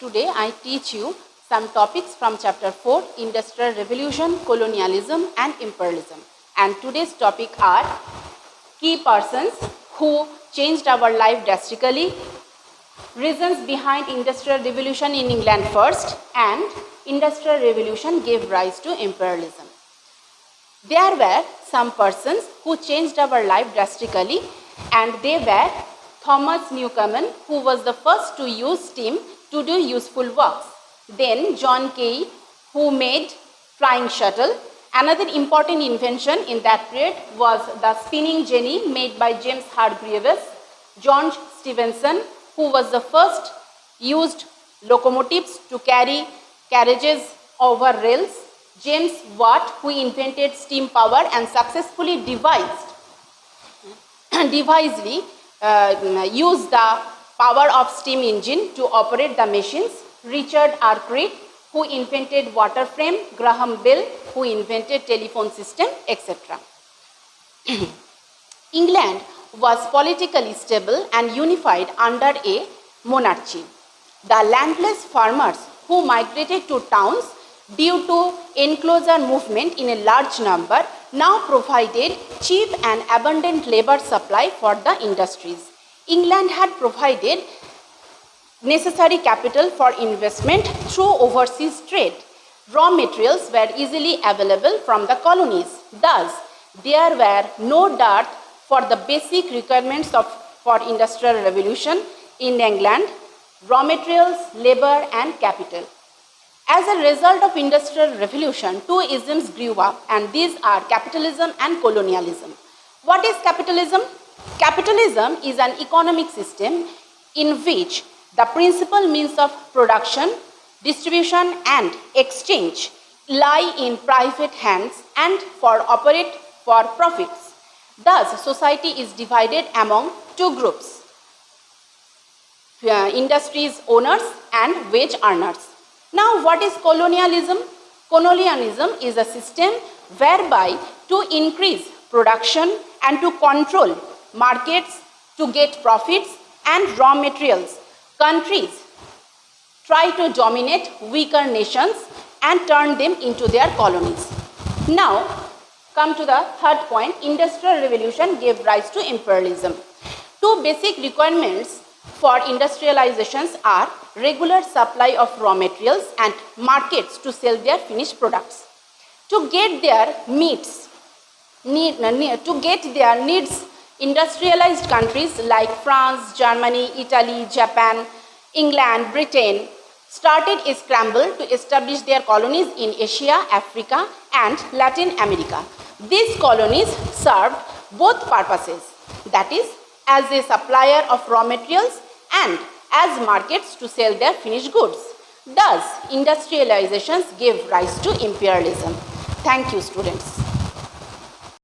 today I teach you some topics from chapter 4, Industrial Revolution, Colonialism and Imperialism. And today's topic are key persons who changed our life drastically, reasons behind Industrial Revolution in England first, and Industrial Revolution gave rise to imperialism. There were some persons who changed our life drastically, and they were Thomas Newcomen, who was the first to use steam to do useful works. Then John Key, who made flying shuttle. Another important invention in that period was the spinning jenny made by James Hargreaves. John Stephenson, who was the first used locomotives to carry carriages over rails. James Watt, who invented steam power and successfully used the power of steam engine to operate the machines. Richard Arkwright, who invented water frame. Graham Bell, who invented telephone system, etc. England was politically stable and unified under a monarchy. The landless farmers who migrated to towns due to enclosure movement in a large number now provided cheap and abundant labor supply for the industries. England had provided necessary capital for investment through overseas trade. Raw materials were easily available from the colonies. Thus, there were no dearth for the basic requirements for industrial revolution in England: raw materials, labor and capital. As a result of industrial revolution, two isms grew up, and these are capitalism and colonialism. What is capitalism? Capitalism is an economic system in which the principal means of production, distribution and exchange lie in private hands and operate for profits. Thus, society is divided among two groups: industries owners and wage earners. Now, what is colonialism? Colonialism is a system whereby to increase production and to control markets to get profits and raw materials, countries try to dominate weaker nations and turn them into their colonies. Now, come to the third point: Industrial Revolution gave rise to imperialism. Two basic requirements for industrializations are regular supply of raw materials and markets to sell their finished products. To get their needs, industrialized countries like France, Germany, Italy, Japan, England, Britain started a scramble to establish their colonies in Asia, Africa and Latin America. These colonies served both purposes, that is, as a supplier of raw materials and as markets to sell their finished goods. Thus, industrializations gave rise to imperialism. Thank you, students.